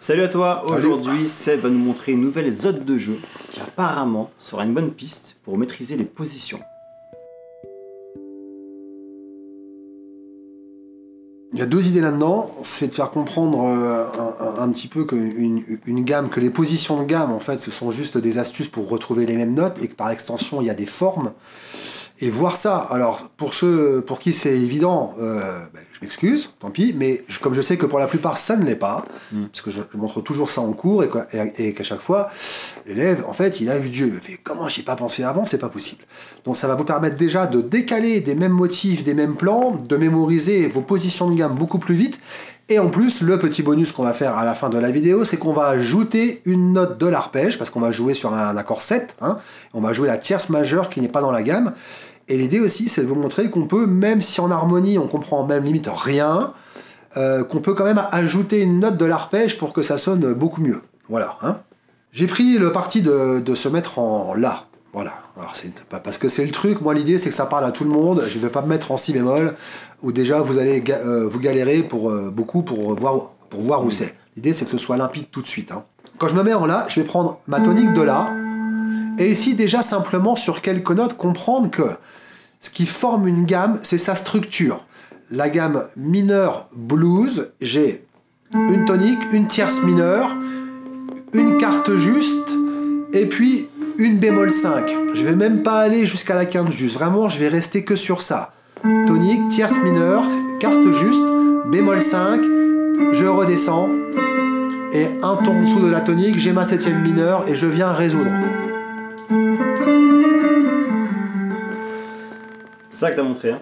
Salut à toi, Salut. aujourd'hui Seb va nous montrer une nouvelle zone de jeu qui apparemment sera une bonne piste pour maîtriser les positions. Il y a deux idées là-dedans, c'est de faire comprendre un petit peu une gamme, que les positions de gamme en fait ce sont juste des astuces pour retrouver les mêmes notes et que par extension il y a des formes. Et voir ça, alors pour ceux pour qui c'est évident, je m'excuse, tant pis, mais comme je sais que pour la plupart ça ne l'est pas, parce que je montre toujours ça en cours et qu'à chaque fois, l'élève, en fait, il a vu Dieu, il fait comment j'y ai pas pensé avant, c'est pas possible. Donc ça va vous permettre déjà de décaler des mêmes motifs, des mêmes plans, de mémoriser vos positions de gamme beaucoup plus vite. Et en plus, le petit bonus qu'on va faire à la fin de la vidéo, c'est qu'on va ajouter une note de l'arpège, parce qu'on va jouer sur un accord 7, hein, on va jouer la tierce majeure qui n'est pas dans la gamme. Et l'idée aussi, c'est de vous montrer qu'on peut, même si en harmonie, on comprend même limite rien, qu'on peut quand même ajouter une note de l'arpège pour que ça sonne beaucoup mieux. Voilà. Hein. J'ai pris le parti de se mettre en La. Voilà. Alors, c'est pas parce que c'est le truc. Moi, l'idée, c'est que ça parle à tout le monde. Je ne vais pas me mettre en si bémol, où déjà, vous allez vous galérer beaucoup pour voir où c'est. L'idée, c'est que ce soit limpide tout de suite. Hein. Quand je me mets en La, je vais prendre ma tonique de La. Et ici, déjà, simplement, sur quelques notes, comprendre que ce qui forme une gamme, c'est sa structure. La gamme mineure blues, j'ai une tonique, une tierce mineure, une quarte juste, et puis une bémol 5. Je vais même pas aller jusqu'à la quinte juste. Vraiment, je vais rester que sur ça. Tonique, tierce mineure, quarte juste, bémol 5, je redescends, et un ton en dessous de la tonique, j'ai ma septième mineure, et je viens résoudre. C'est ça que t'as montré, hein?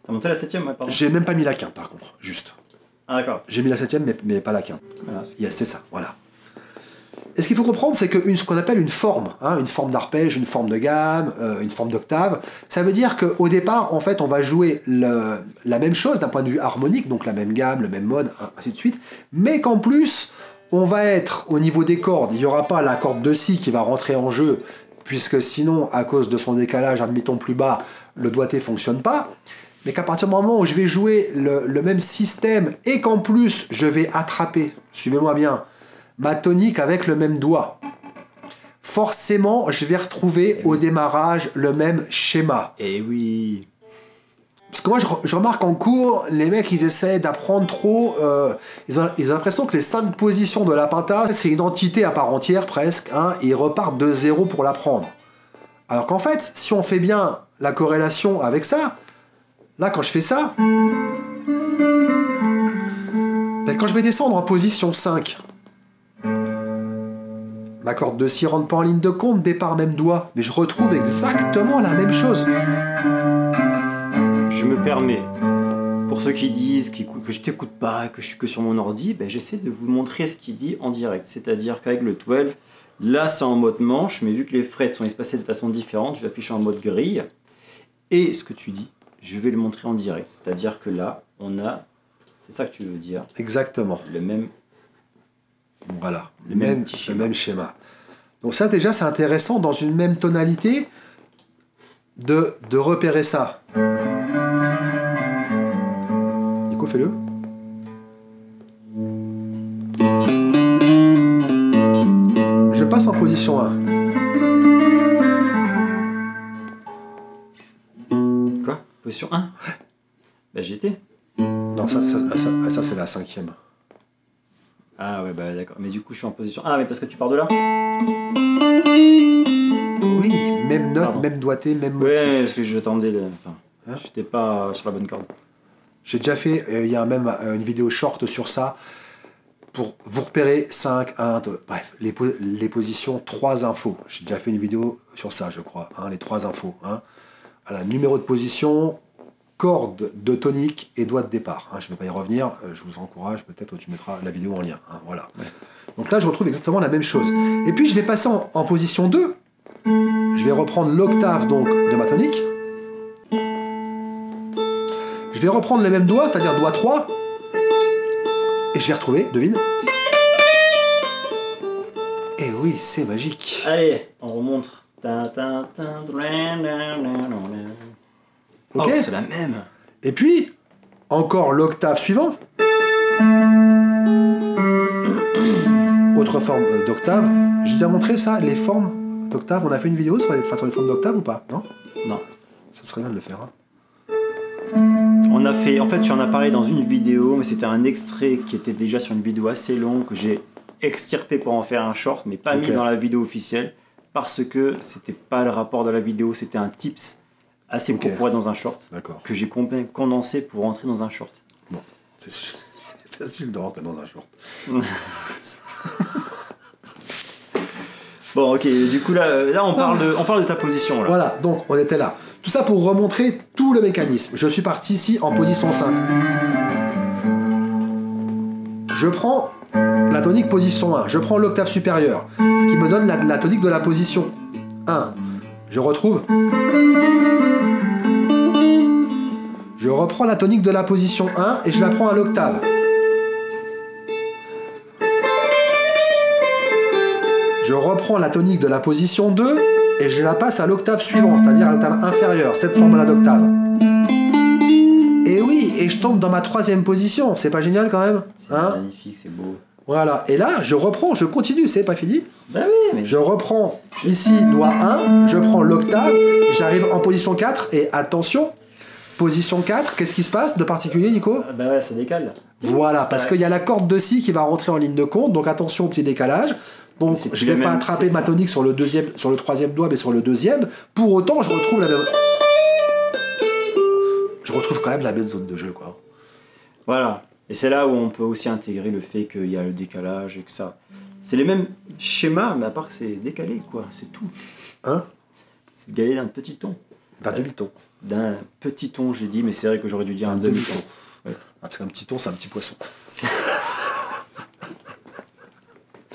T'as montré la septième, ouais, pardon. J'ai même pas mis la quinte, par contre, juste. Ah d'accord. J'ai mis la septième, mais pas la quinte. Voilà. Yes, c'est ça, voilà. Et ce qu'il faut comprendre, c'est que ce qu'on appelle une forme d'arpège, une forme de gamme, une forme d'octave, ça veut dire qu'au départ, en fait, on va jouer la même chose d'un point de vue harmonique, donc la même gamme, le même mode, ainsi de suite, mais qu'en plus, on va être au niveau des cordes, il n'y aura pas la corde de Si qui va rentrer en jeu, puisque sinon, à cause de son décalage, admettons plus bas, le doigté ne fonctionne pas, mais qu'à partir du moment où je vais jouer le même système et qu'en plus, je vais attraper, suivez-moi bien, ma tonique avec le même doigt, forcément, je vais retrouver au démarrage le même schéma. Eh oui. Parce que moi, je remarque en cours, les mecs, ils essaient d'apprendre trop. Ils ont l'impression que les 5 positions de la penta, c'est une entité à part entière, presque. Hein, et ils repartent de zéro pour l'apprendre. Alors qu'en fait, si on fait bien la corrélation avec ça, là, quand je fais ça, ben, quand je vais descendre en position 5, ma corde de Si rentre pas en ligne de compte, départ même doigt, mais je retrouve exactement la même chose. Je me permets, pour ceux qui disent que je t'écoute pas, que je suis que sur mon ordi, ben j'essaie de vous montrer ce qu'il dit en direct. C'est-à-dire qu'avec le 12, là c'est en mode manche, mais vu que les frets sont espacés de façon différente, je vais afficher en mode grille. Et ce que tu dis, je vais le montrer en direct. C'est-à-dire que là, on a, c'est ça que tu veux dire, Exactement. le même... Voilà, le même schéma. Donc ça déjà c'est intéressant dans une même tonalité de repérer ça. Nico, fais-le. Je passe en position 1. Quoi? Position 1? Bah j'étais. Non, ça c'est la 5e. Ah ouais, bah d'accord. Mais du coup, je suis en position... Ah, mais parce que tu pars de là? Oui, même note, Pardon. même doigté, même motif. Ouais, parce que j'attendais... Enfin, Hein, j'étais pas sur la bonne corde. j'ai déjà fait, il y a même une vidéo short sur ça, pour vous repérer 5, 1, 2, bref, les positions, 3 infos. J'ai déjà fait une vidéo sur ça, je crois, hein, les 3 infos. Hein. Voilà, numéro de position, corde de tonique et doigt de départ. Hein. Je ne vais pas y revenir, je vous encourage, peut-être tu mettras la vidéo en lien. Hein, voilà. Ouais. Donc là, je retrouve exactement la même chose. Et puis, je vais passer en position 2. Je vais reprendre l'octave donc de ma tonique. Je vais reprendre les mêmes doigts, c'est-à-dire doigt 3. Et je vais retrouver, devine. Et oui, c'est magique. Allez, on remonte. Ok. Oh, c'est la même. Et puis, encore l'octave suivant. autre forme d'octave. J'ai déjà montré ça, les formes d'octave. On a fait une vidéo sur les formes d'octave ou pas? Non. Non. Ça serait bien de le faire. Hein. On a fait, en fait, tu en as parlé dans une vidéo, mais c'était un extrait qui était déjà sur une vidéo assez longue que j'ai extirpé pour en faire un short, mais pas mis dans la vidéo officielle parce que c'était pas le rapport de la vidéo, c'était un tips assez court pour être dans un short que j'ai condensé pour rentrer dans un short. Bon, c'est facile de rentrer dans un short. Bon, ok, du coup là on parle de ta position. Là. Voilà, donc on était là. Tout ça pour remontrer tout le mécanisme. Je suis parti ici en position 5. Je prends la tonique position 1. Je prends l'octave supérieure qui me donne la tonique de la position 1. Je retrouve. Je reprends la tonique de la position 1 et je la prends à l'octave. Je reprends la tonique de la position 2 et je la passe à l'octave suivante, c'est-à-dire à l'octave inférieure, cette forme-là d'octave. Et oui, et je tombe dans ma troisième position, c'est pas génial quand même? C'est magnifique, c'est beau. Voilà, et là, je reprends, je continue, c'est pas fini? Bah oui, mais... Je reprends ici, doigt 1, je prends l'octave, j'arrive en position 4, et attention, position 4, qu'est-ce qui se passe de particulier, Nico? Bah ouais, ça décale. Voilà, parce qu'il y a la corde de si qui va rentrer en ligne de compte, donc attention au petit décalage. Donc je ne vais pas attraper ma tonique sur le troisième doigt, mais sur le deuxième. Pour autant, je retrouve quand même la même zone de jeu, quoi. Voilà. Et c'est là où on peut aussi intégrer le fait qu'il y a le décalage et que ça... C'est les mêmes schémas, mais à part que c'est décalé, quoi. C'est tout. Hein? C'est décalé d'un petit ton. D'un demi-ton. D'un petit ton, j'ai dit, mais c'est vrai que j'aurais dû dire un demi-ton. Ouais. Parce qu'un petit ton, c'est un petit poisson.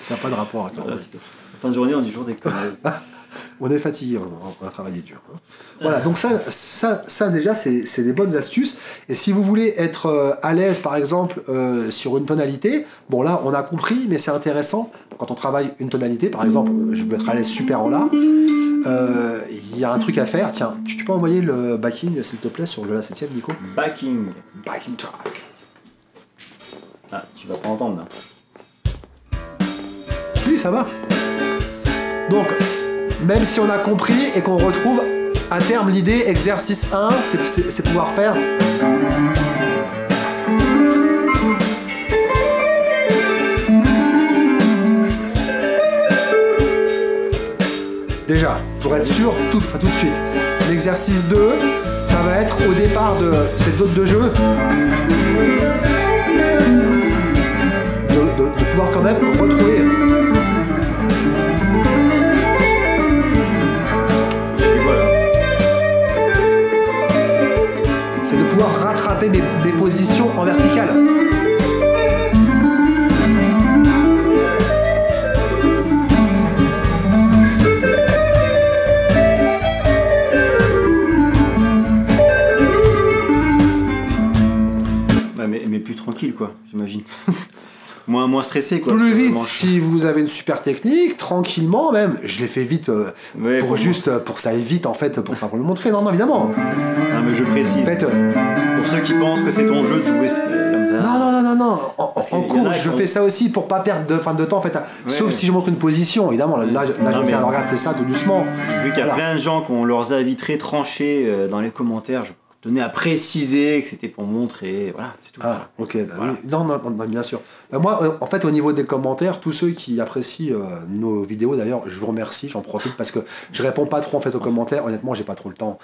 Ça n'a pas de rapport avec la fin de journée, on dit toujours des conneries. On est fatigué, on a travaillé dur. Hein. Voilà, donc ça déjà, c'est des bonnes astuces. Et si vous voulez être à l'aise, par exemple, sur une tonalité, bon là, on a compris, mais c'est intéressant. Quand on travaille une tonalité, par exemple, je peux être à l'aise super en la, il y a un truc à faire. Tiens, tu peux envoyer le backing, s'il te plaît, sur le La 7ème, Nico? Backing track. Ah, tu vas pas entendre, là. Oui, ça va. Donc, même si on a compris et qu'on retrouve à terme l'idée, exercice 1, c'est pouvoir faire... Déjà, pour être sûr, tout de suite. L'exercice 2, ça va être au départ de cette zone de jeu, de pouvoir quand même retrouver... rattraper mes positions en verticale. Ouais, mais plus tranquille, quoi, j'imagine. moins stressé, quoi. Plus vite, si vous avez une super technique, tranquillement même. Je l'ai fait vite pour que ça aille vite, en fait, pour le montrer. Non, évidemment. Non, mais je précise. En fait, pour ceux qui pensent que c'est ton jeu de jouer comme ça. Non. En cours, je fais ça aussi pour pas perdre de temps, en fait. Sauf si je montre une position, évidemment. Là je vais faire, alors regarde, c'est ça, tout doucement. Vu qu'il y a plein de gens qui ont leurs avis très tranchés dans les commentaires, je tenais à préciser que c'était pour montrer, voilà, c'est tout. Ah, ok, voilà. Non, bien sûr. Moi, en fait, au niveau des commentaires, tous ceux qui apprécient nos vidéos, d'ailleurs, je vous remercie, j'en profite parce que je réponds pas trop en fait aux commentaires. Honnêtement, j'ai pas trop le temps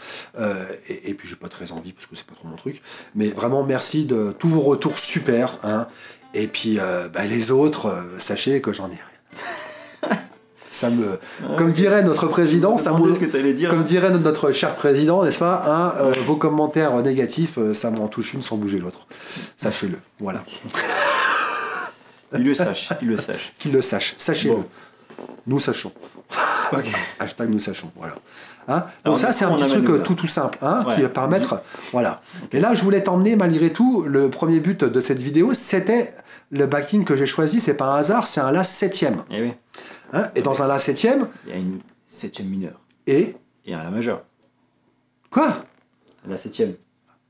et puis j'ai pas très envie parce que c'est pas trop mon truc. Mais vraiment, merci de tous vos retours super. Hein. Et puis, les autres, sachez que j'en ai rien. Ça me, comme dirait notre président, comme dirait notre cher président, n'est-ce pas, hein, vos commentaires négatifs, ça m'en touche une sans bouger l'autre. Sachez-le, voilà. Il le sache. Qu'il le sache, sachez-le. Bon. Nous sachons. Okay. Hashtag nous sachons, voilà. Hein, donc ça, c'est un petit truc tout simple, hein, qui va permettre, voilà. Okay. Et là, je voulais t'emmener, malgré tout, le premier but de cette vidéo, c'était le backing que j'ai choisi, c'est pas un hasard, c'est un La 7ème. Eh oui. Hein, et dans un La 7ème, il y a une 7ème mineure. Et un La majeur. Quoi? La 7ème.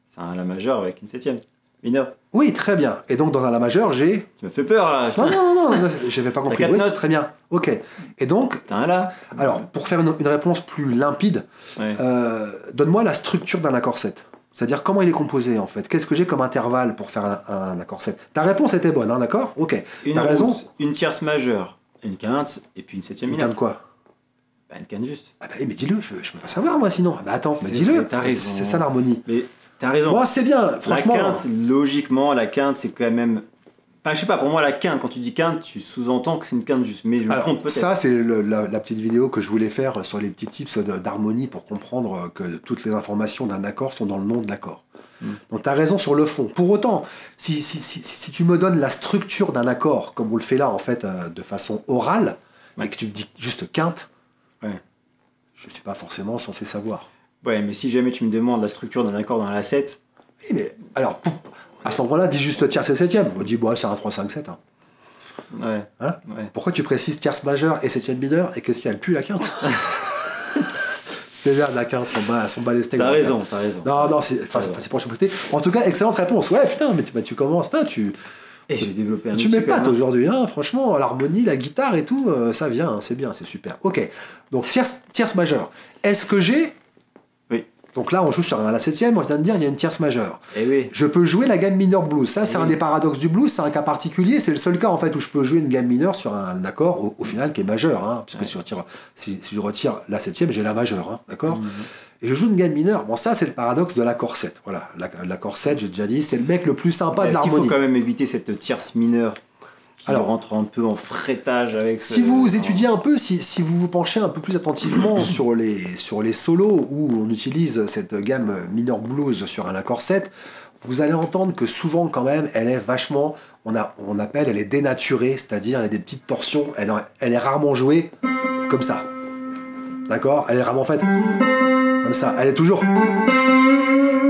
C'est un La majeur avec une 7ème. mineur. Oui, très bien. Et donc dans un La majeur, j'ai... Tu me fais peur là. Non, j'avais pas compris. 4 Oui, notes. c'est très bien. Ok. Et donc, T'as un La. alors, pour faire une réponse plus limpide, Ouais. donne-moi la structure d'un accord 7. C'est-à-dire comment il est composé en fait. Qu'est-ce que j'ai comme intervalle pour faire un accord 7? Ta réponse était bonne, hein, d'accord? Ok. Une T'as raison. route, une tierce majeure, une quinte et puis une septième Une mineure. quinte quoi? Bah, une quinte juste. Ah bah oui, mais dis-le, je peux pas savoir moi sinon. Ah bah attends, mais C'est dis-le. vrai, t'as raison. C'est ça l'harmonie. Mais t'as raison. Moi, c'est bien, franchement. La quinte, logiquement, la quinte, c'est quand même. Enfin, je sais pas, pour moi, la quinte, quand tu dis quinte, tu sous-entends que c'est une quinte juste. Mais je me Alors, trompe peut-être. ça, c'est la petite vidéo que je voulais faire sur les petits tips d'harmonie pour comprendre que toutes les informations d'un accord sont dans le nom de l'accord. Donc, tu as raison sur le fond. Pour autant, si tu me donnes la structure d'un accord, comme on le fait là, en fait, de façon orale, et que tu me dis juste quinte, Ouais. je suis pas forcément censé savoir. Ouais, mais si jamais tu me demandes la structure d'un accord dans la 7, Oui, mais alors, à ce moment-là, dis juste tierce et septième. On dit, bon, c'est un 3, 5, 7. Hein. ouais. Hein Ouais. Pourquoi tu précises tierce majeure et septième mineure et qu'est-ce qu'il y a le plus la quinte? C'était bien la quinte, son bas les steaks. T'as raison, t'as raison. Non, c'est pas pour choupeter. En tout cas, excellente réponse. Ouais, putain, mais tu commences là, Et j'ai développé un tu outil m'épates quand même. aujourd'hui, hein, franchement, l'harmonie, la guitare et tout, ça vient, hein, c'est bien, c'est super. Ok, donc tierce majeure. Est-ce que j'ai... Oui. Donc là, on joue sur la septième, on vient de dire il y a une tierce majeure. Eh oui. Je peux jouer la gamme mineure blues. Ça, c'est Oui. un des paradoxes du blues, c'est un cas particulier. C'est le seul cas en fait où je peux jouer une gamme mineure sur un accord au final qui est majeur. Hein, parce que si je retire la septième, j'ai la majeure. Hein, d'accord. Et je joue une gamme mineure. Bon, ça, c'est le paradoxe de l'accord 7. Voilà, l'accord 7, j'ai déjà dit, c'est le mec le plus sympa de Est-ce qu'il faut l'harmonie. quand même éviter cette tierce mineure qui Alors, rentre un peu en fretage avec Si vous étudiez un peu, si vous vous penchez un peu plus attentivement sur les solos où on utilise cette gamme mineur blues sur un accord 7, vous allez entendre que souvent quand même elle est vachement, elle est dénaturée, c'est-à-dire il y a des petites torsions, elle est rarement jouée comme ça. D'accord? Elle est rarement faite comme ça. Elle est toujours...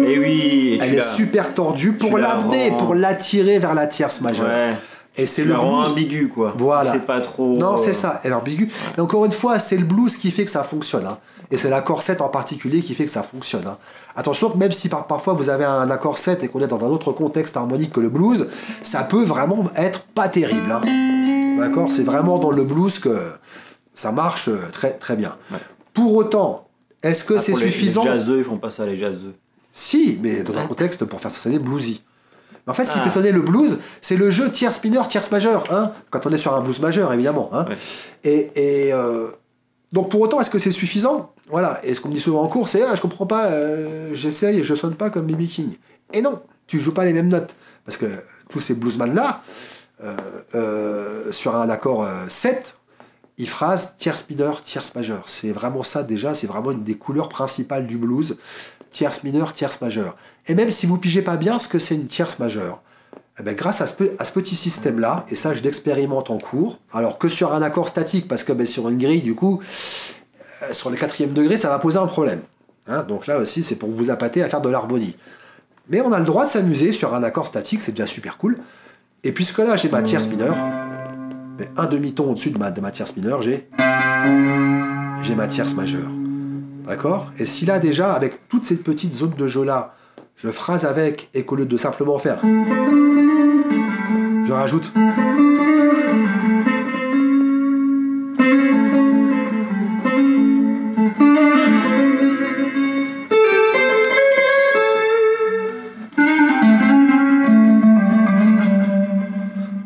Eh oui, et Elle est super tordue pour la l'amener, rends- pour l'attirer vers la tierce majeure. Ouais. Et c'est Tu le la rends blues. ambigu, quoi. Voilà. C'est pas trop. Non, c'est ça, elle est ambiguë. Et encore une fois, c'est le blues qui fait que ça fonctionne. Hein. Et c'est l'accord 7 en particulier qui fait que ça fonctionne. Hein. Attention, même si parfois vous avez un accord 7 et qu'on est dans un autre contexte harmonique que le blues, ça peut vraiment être pas terrible. Hein. D'accord? C'est vraiment dans le blues que ça marche très, très bien. Ouais. Pour autant, est-ce que c'est Pour suffisant? Les jazzeux, ils font pas ça, les jazzeux. Si, mais dans un contexte pour faire sonner bluesy. En fait, ce qui Ah. fait sonner le blues, c'est le jeu tierce mineure, tierce majeure, hein, quand on est sur un blues majeur, évidemment. Hein. Ouais. Donc, pour autant, est-ce que c'est suffisant? Voilà. Et ce qu'on me dit souvent en cours, c'est je comprends pas, j'essaye et je sonne pas comme B.B. King. Et non, tu joues pas les mêmes notes. Parce que tous ces bluesman-là, sur un accord 7, ils phrasent tierce mineure, tierce majeure. C'est vraiment ça déjà, c'est vraiment une des couleurs principales du blues. Tierce mineure, tierce majeure. Et même si vous pigez pas bien ce que c'est une tierce majeure, eh ben, grâce à ce petit système-là, et ça je l'expérimente en cours, alors que sur un accord statique, parce que sur une grille, du coup, sur le 4e degré, ça va poser un problème. Hein, donc là aussi, c'est pour vous appâter à faire de l'harmonie. Mais on a le droit de s'amuser sur un accord statique, c'est déjà super cool. Et puisque là, j'ai ma tierce mineure, un demi-ton au-dessus de ma tierce mineure, j'ai ma tierce majeure. D'accord? Et si là, déjà, avec toutes ces petites zones de jeu-là, je phrase avec, et qu'au lieu de simplement faire, je rajoute.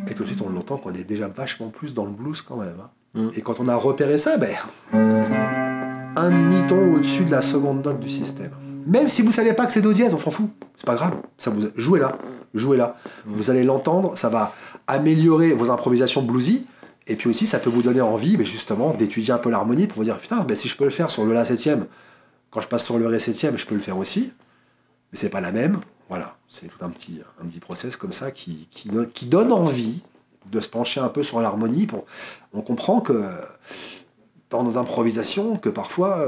Et tout de suite, on l'entend qu'on est déjà vachement plus dans le blues quand même. Hein. Et quand on a repéré ça, un demi-ton au-dessus de la seconde note du système. Même si vous savez pas que c'est do dièse, on s'en fout. C'est pas grave. Ça vous jouez là. Vous allez l'entendre. Ça va améliorer vos improvisations bluesy. Et puis aussi, ça peut vous donner envie, justement, d'étudier un peu l'harmonie pour vous dire putain, si je peux le faire sur le la septième, quand je passe sur le ré septième, je peux le faire aussi. Mais c'est pas la même. Voilà. C'est tout un petit process comme ça qui donne envie de se pencher un peu sur l'harmonie. On comprend que dans nos improvisations, que parfois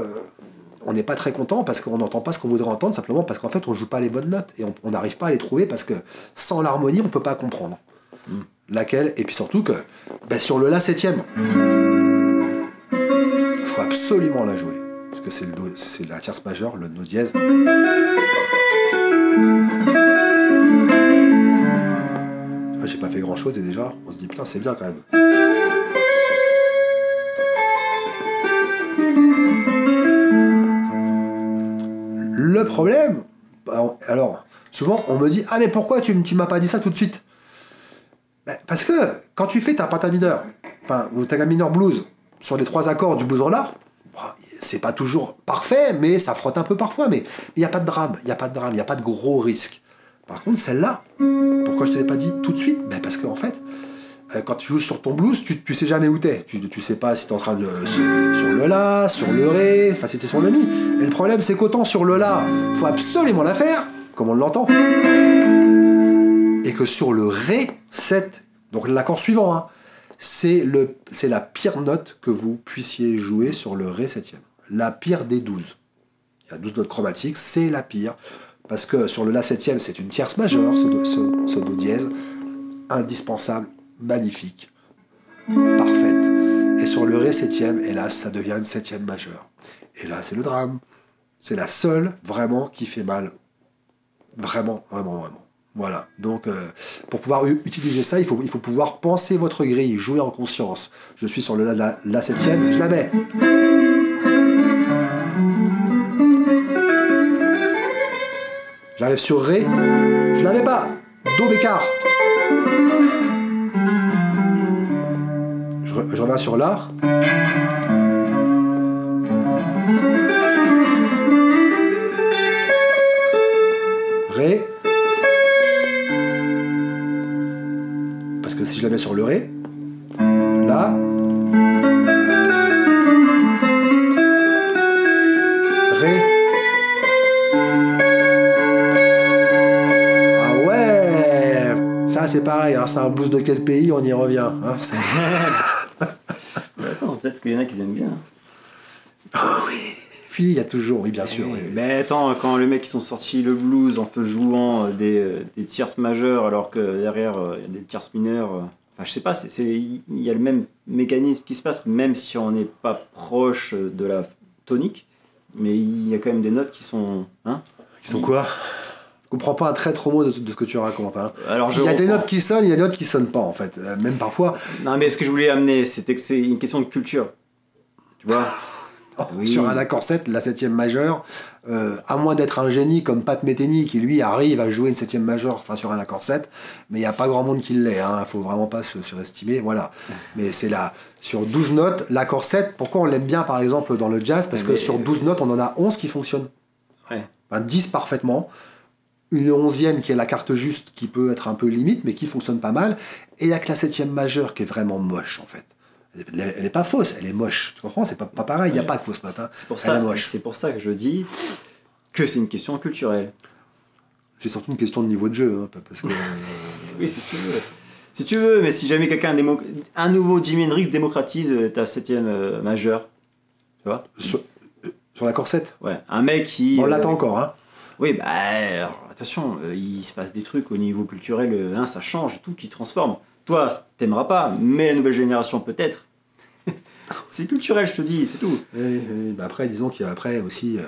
on n'est pas très content parce qu'on n'entend pas ce qu'on voudrait entendre, simplement parce qu'en fait on joue pas les bonnes notes et on n'arrive pas à les trouver parce que sans l'harmonie on peut pas comprendre laquelle. Et puis surtout que sur le la septième, il faut absolument la jouer parce que c'est la tierce majeure, le do dièse. j'ai pas fait grand chose et déjà, on se dit putain, c'est bien quand même. Le problème, alors, souvent on me dit ah mais pourquoi tu m'as pas dit ça tout de suite? Parce que quand tu fais ta penta mineur, ou ta gamme mineur blues sur les 3 accords du blues en la, c'est pas toujours parfait, mais ça frotte un peu parfois, mais il n'y a pas de drame, il n'y a pas de gros risque. Par contre, celle-là, pourquoi je te l'ai pas dit tout de suite? Parce qu'en fait, quand tu joues sur ton blues, tu sais jamais où t'es. Tu sais pas si t'es en train de... sur le la, sur le ré, enfin si t'es sur le mi. Et le problème, c'est qu'autant sur le la, faut absolument la faire, comme on l'entend. Et que sur le ré 7, donc l'accord suivant, hein, c'est la pire note que vous puissiez jouer sur le ré 7e. La pire des 12. Il y a 12 notes chromatiques, c'est la pire. Parce que sur le la 7e, c'est une tierce majeure, ce do dièse. Indispensable, magnifique, parfaite. Et sur le ré 7e, hélas, ça devient une 7e majeure. Et là, c'est le drame. C'est la seule, vraiment, qui fait mal. Vraiment, vraiment, vraiment. Voilà. Donc, pour pouvoir utiliser ça, il faut pouvoir penser votre grille, jouer en conscience. Je suis sur le la 7e, je la mets. J'arrive sur ré, je la mets pas. Do bécard. Je reviens sur la. Ré. Parce que si je la mets sur le ré, là. Ré. Ah ouais. Ça c'est pareil, hein, c'est un blues de quel pays, on y revient. Hein, attends, peut-être qu'il y en a qui aiment bien. Oh oui. Puis il y a toujours, oui bien sûr. Oui. Mais attends, quand les mecs qui sont sortis le blues en jouant des tierces majeures alors que derrière il y a des tierces mineures, enfin je sais pas, il y a le même mécanisme qui se passe même si on n'est pas proche de la tonique, mais il y a quand même des notes qui sont... Hein, qui sont quoi? Je comprends pas un très trop mot de ce que tu racontes. Hein. Alors, il y a des notes qui sonnent, il y a des notes qui sonnent pas en fait. Même parfois... Non mais ce que je voulais amener, c'était que c'est une question de culture. Tu vois. Oui. Sur un accord 7, la 7e majeure, à moins d'être un génie comme Pat Metheny qui lui arrive à jouer une 7e majeure sur un accord 7, mais il n'y a pas grand monde qui l'est, hein, faut vraiment pas se surestimer, voilà. Mais c'est là, sur 12 notes, l'accord 7, pourquoi on l'aime bien par exemple dans le jazz? Parce que sur 12 notes, on en a 11 qui fonctionnent. Ouais. Enfin, 10 parfaitement, une 11e qui est la carte juste, qui peut être un peu limite, mais qui fonctionne pas mal, et il n'y a que la 7e majeure qui est vraiment moche en fait. Elle n'est pas fausse, elle est moche. Tu comprends? C'est pas pareil, il n'y a pas de fausse note. Hein. C'est pour ça que je dis que c'est une question culturelle. C'est surtout une question de niveau de jeu. Hein, parce que, oui, si tu veux. Si tu veux, mais si jamais quelqu'un, un nouveau Jimi Hendrix démocratise ta 7e majeure, tu vois? Sur l'accord 7? Ouais, un mec qui... On l'attend encore, hein? Oui, bah, alors, attention, il se passe des trucs au niveau culturel, hein, ça change, tout qui transforme. Toi, t'aimeras pas, mais la nouvelle génération peut-être. C'est culturel, je te dis, c'est tout. Et bah après, disons qu'il y a après aussi, il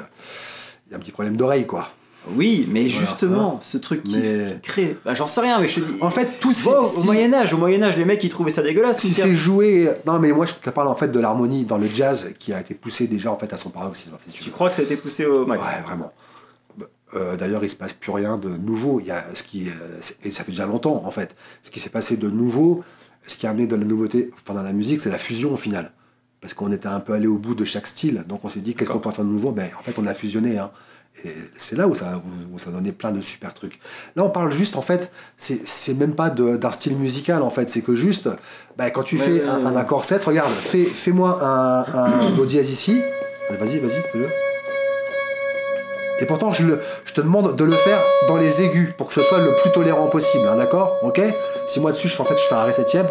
y a un petit problème d'oreille, quoi. Oui, mais voilà, justement, hein, ce truc qui crée... Bah, j'en sais rien, mais je te dis... En fait, tout c'est... Au Moyen-Âge, les mecs, ils trouvaient ça dégueulasse. Si c'est joué... Non, mais moi, je te parle en fait de l'harmonie dans le jazz qui a été poussé déjà en fait à son paroxysme. Tu crois que ça a été poussé au max? Ouais, vraiment. D'ailleurs, il se passe plus rien de nouveau. Il y a et ça fait déjà longtemps, en fait. Ce qui s'est passé de nouveau, ce qui a amené de la nouveauté pendant la musique, c'est la fusion, au final. Parce qu'on était un peu allé au bout de chaque style. Donc on s'est dit, qu'est-ce qu'on peut faire de nouveau? En fait, on a fusionné. Hein. Et c'est là où ça donnait plein de super trucs. Là, on parle juste, en fait, c'est même pas d'un style musical, en fait. C'est que juste, quand tu fais un accord 7, regarde, fais-moi un do dièse ici. Vas-y, fais-le. Et pourtant, je te demande de le faire dans les aigus, pour que ce soit le plus tolérant possible, hein, d'accord? Ok? Si moi dessus, je fais un ré 7e.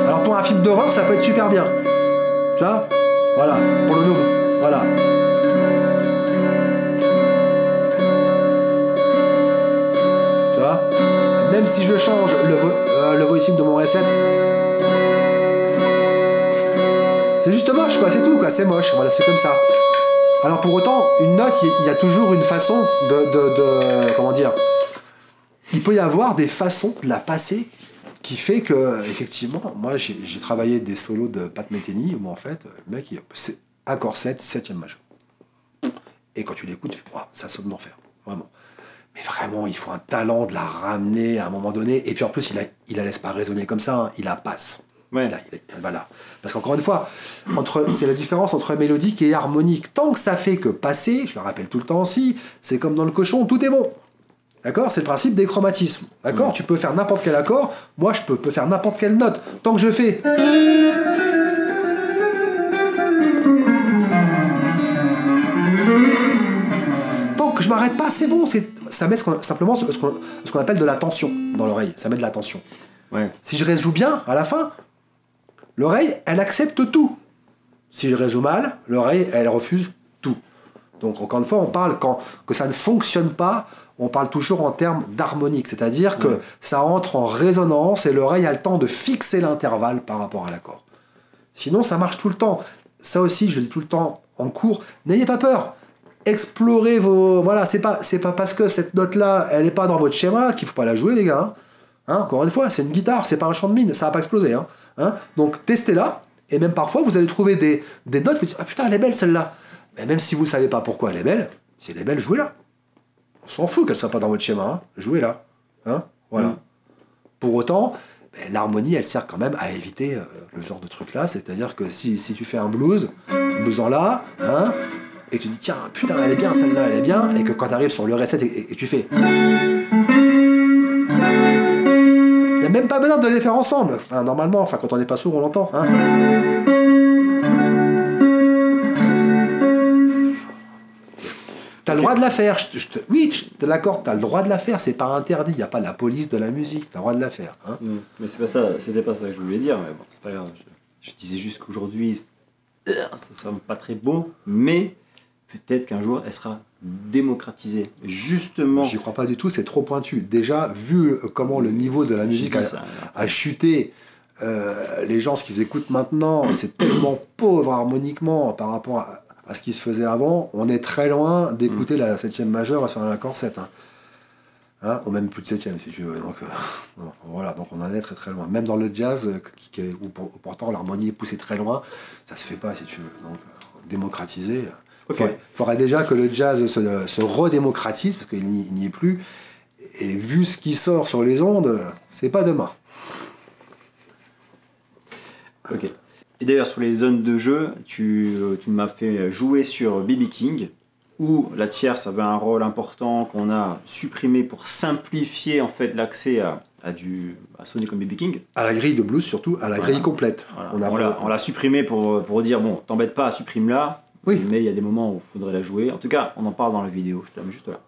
Alors pour un film d'horreur, ça peut être super bien. Tu vois? Voilà, pour le nouveau. Voilà. Tu vois? Même si je change le voicing de mon ré 7, c'est juste moche, quoi, c'est tout, quoi, c'est moche, voilà, c'est comme ça. Alors pour autant, une note, il y a toujours une façon comment dire, il peut y avoir des façons de la passer qui fait que, effectivement, moi j'ai travaillé des solos de Pat Metheny où en fait, le mec, c'est accord 7, 7e majeur. Et quand tu l'écoutes, tu fais, wow, ça saute d'enfer, vraiment. Mais vraiment, il faut un talent de la ramener à un moment donné. Et puis en plus, il la laisse pas résonner comme ça, hein, il la passe. Ouais. Voilà. Parce qu'encore une fois, c'est la différence entre mélodique et harmonique. Tant que ça fait que passer, je le rappelle tout le temps aussi, c'est comme dans le cochon, tout est bon. D'accord? C'est le principe des chromatismes. D'accord? Tu peux faire n'importe quel accord, moi je peux faire n'importe quelle note. Tant que je fais... Tant que je m'arrête pas, c'est bon. Ça met simplement ce qu'on appelle de la tension dans l'oreille. Ça met de la tension. Ouais. Si je résous bien, à la fin, l'oreille, elle accepte tout. Si je résous mal, l'oreille, elle refuse tout. Donc, encore une fois, on parle que ça ne fonctionne pas, on parle toujours en termes d'harmonique. C'est-à-dire que ça entre en résonance et l'oreille a le temps de fixer l'intervalle par rapport à l'accord. Sinon, ça marche tout le temps. Ça aussi, je le dis tout le temps en cours, n'ayez pas peur. Explorez vos... Voilà, c'est pas parce que cette note-là, elle n'est pas dans votre schéma qu'il ne faut pas la jouer, les gars. Hein, encore une fois, c'est une guitare, c'est pas un chant de mine, ça va pas exploser. Hein. Donc, testez-la, et même parfois, vous allez trouver des notes, vous dites, ah putain, elle est belle celle-là. Mais même si vous ne savez pas pourquoi elle est belle, si elle est belle, jouez-la. On s'en fout qu'elle ne soit pas dans votre schéma, hein. Jouez-la. Hein, voilà. Pour autant, l'harmonie, elle sert quand même à éviter le genre de truc-là, c'est-à-dire que si tu fais un blues en la, hein, et que tu dis, tiens, putain, elle est bien celle-là, elle est bien, et que quand tu arrives sur le reset et tu fais... Il n'y a même pas besoin de les faire ensemble. Enfin, normalement, quand on n'est pas sourd, on l'entend. Hein. T'as le droit de la faire. Oui, je te l'accorde, t'as le droit de la faire. C'est pas interdit. Il n'y a pas la police de la musique. T'as le droit de la faire. Hein. Mais c'est pas ça. C'était pas ça que je voulais dire. Mais bon, c'est pas grave. Je disais juste qu'aujourd'hui, ça semble pas très bon, mais peut-être qu'un jour, elle sera démocratisée. Justement. J'y crois pas du tout. C'est trop pointu. Déjà, vu comment le niveau de la musique a chuté. Les gens, ce qu'ils écoutent maintenant, c'est tellement pauvre harmoniquement par rapport à ce qui se faisait avant. On est très loin d'écouter la 7e majeure sur un accord 7. Hein, ou même plus de 7e si tu veux. Donc, voilà, donc on en est très très loin. Même dans le jazz, où pourtant l'harmonie est poussée très loin, ça se fait pas si tu veux. Donc, démocratiser. Il faudrait déjà que le jazz se redémocratise, parce qu'il n'y est plus. Et vu ce qui sort sur les ondes, c'est pas demain. Ok. Et d'ailleurs, sur les zones de jeu, tu m'as fait jouer sur B.B. King, où la tierce avait un rôle important qu'on a supprimé pour simplifier en fait l'accès à sonner comme B.B. King. À la grille de blues surtout, à la grille complète. Voilà. On l'a supprimé pour dire, bon, t'embête pas, supprime-la, mais il y a des moments où il faudrait la jouer. En tout cas, on en parle dans la vidéo, je te la mets juste là.